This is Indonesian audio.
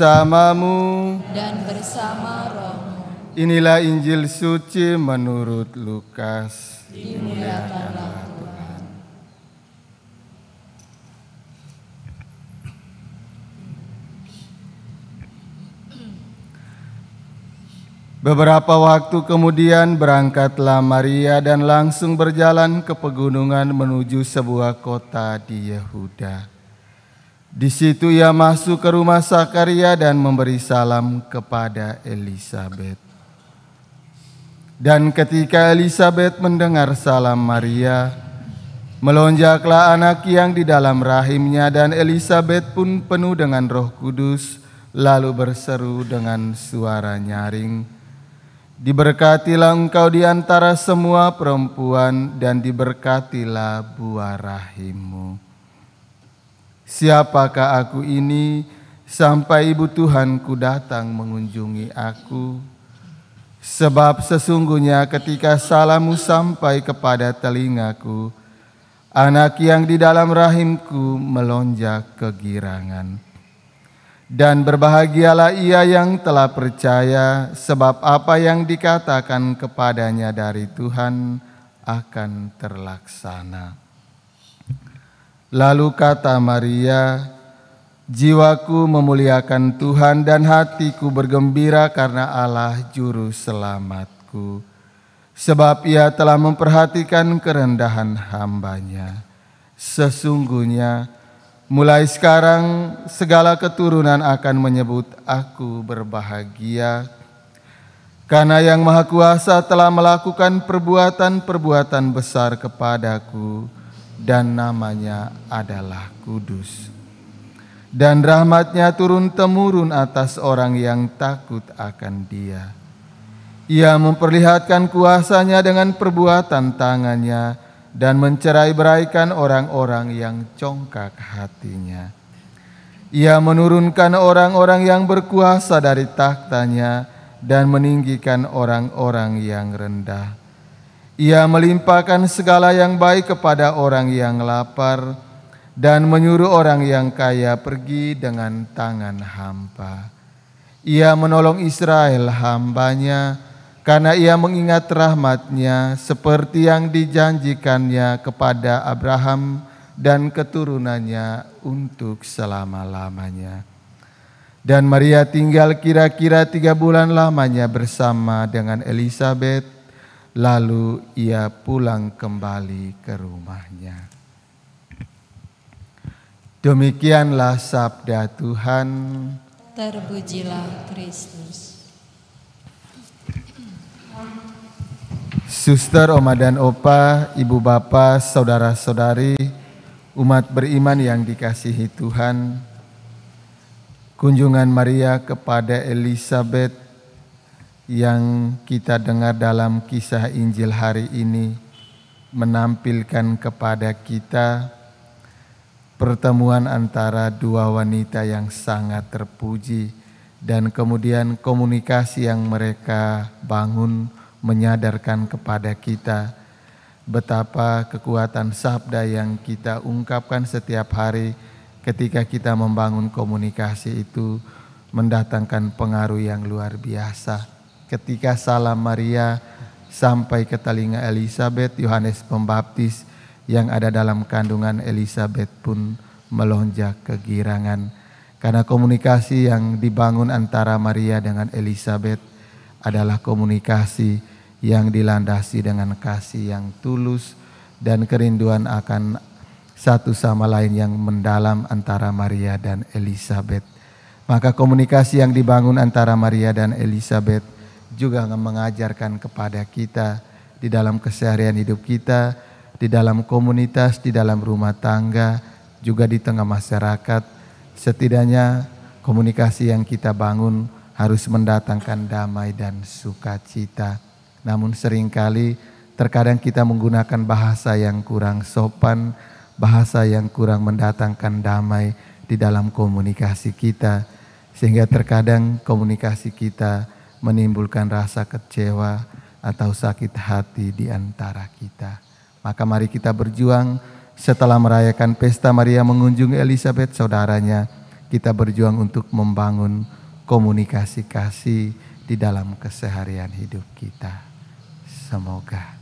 bersamamu dan bersama rohmu. Inilah Injil suci menurut Lukas. Dimuliakanlah Tuhan. Beberapa waktu kemudian berangkatlah Maria dan langsung berjalan ke pegunungan menuju sebuah kota di Yehuda. Di situ ia masuk ke rumah Zakaria dan memberi salam kepada Elisabet. Dan ketika Elisabet mendengar salam Maria, melonjaklah anak yang di dalam rahimnya, dan Elisabet pun penuh dengan Roh Kudus, lalu berseru dengan suara nyaring, "Diberkatilah engkau di antara semua perempuan, dan diberkatilah buah rahimmu. Siapakah aku ini sampai ibu Tuhanku datang mengunjungi aku? Sebab sesungguhnya ketika salammu sampai kepada telingaku, anak yang di dalam rahimku melonjak kegirangan. Dan berbahagialah ia yang telah percaya, sebab apa yang dikatakan kepadanya dari Tuhan akan terlaksana." Lalu kata Maria, "Jiwaku memuliakan Tuhan dan hatiku bergembira karena Allah juru selamatku. Sebab ia telah memperhatikan kerendahan hamba-Nya. Sesungguhnya mulai sekarang segala keturunan akan menyebut aku berbahagia, karena Yang Maha Kuasa telah melakukan perbuatan-perbuatan besar kepadaku, dan namanya adalah kudus. Dan rahmat-Nya turun-temurun atas orang yang takut akan Dia. Ia memperlihatkan kuasa-Nya dengan perbuatan tangan-Nya dan mencerai-beraikan orang-orang yang congkak hatinya. Ia menurunkan orang-orang yang berkuasa dari takhta-Nya dan meninggikan orang-orang yang rendah. Ia melimpahkan segala yang baik kepada orang yang lapar dan menyuruh orang yang kaya pergi dengan tangan hampa. Ia menolong Israel hamba-Nya karena ia mengingat rahmat-Nya seperti yang dijanjikan-Nya kepada Abraham dan keturunannya untuk selama-lamanya. Dan Maria tinggal kira-kira 3 bulan lamanya bersama dengan Elisabet. Lalu ia pulang kembali ke rumahnya. Demikianlah sabda Tuhan. Terpujilah Kristus. Suster, Oma dan Opa, Ibu Bapa, Saudara-saudari, umat beriman yang dikasihi Tuhan, kunjungan Maria kepada Elisabet yang kita dengar dalam kisah Injil hari ini menampilkan kepada kita pertemuan antara 2 wanita yang sangat terpuji, dan kemudian komunikasi yang mereka bangun menyadarkan kepada kita betapa kekuatan sabda yang kita ungkapkan setiap hari ketika kita membangun komunikasi itu mendatangkan pengaruh yang luar biasa. Ketika salam Maria sampai ke telinga Elisabet, Yohanes Pembaptis yang ada dalam kandungan Elisabet pun melonjak kegirangan. Karena komunikasi yang dibangun antara Maria dengan Elisabet adalah komunikasi yang dilandasi dengan kasih yang tulus dan kerinduan akan satu sama lain yang mendalam antara Maria dan Elisabet. Maka komunikasi yang dibangun antara Maria dan Elisabet juga mengajarkan kepada kita di dalam keseharian hidup kita, di dalam komunitas, di dalam rumah tangga, juga di tengah masyarakat. Setidaknya komunikasi yang kita bangun harus mendatangkan damai dan sukacita. Namun seringkali terkadang kita menggunakan bahasa yang kurang sopan, bahasa yang kurang mendatangkan damai di dalam komunikasi kita, sehingga terkadang komunikasi kita menimbulkan rasa kecewa atau sakit hati di antara kita. Maka mari kita berjuang setelah merayakan pesta Maria mengunjungi Elisabet saudaranya, kita berjuang untuk membangun komunikasi kasih di dalam keseharian hidup kita. Semoga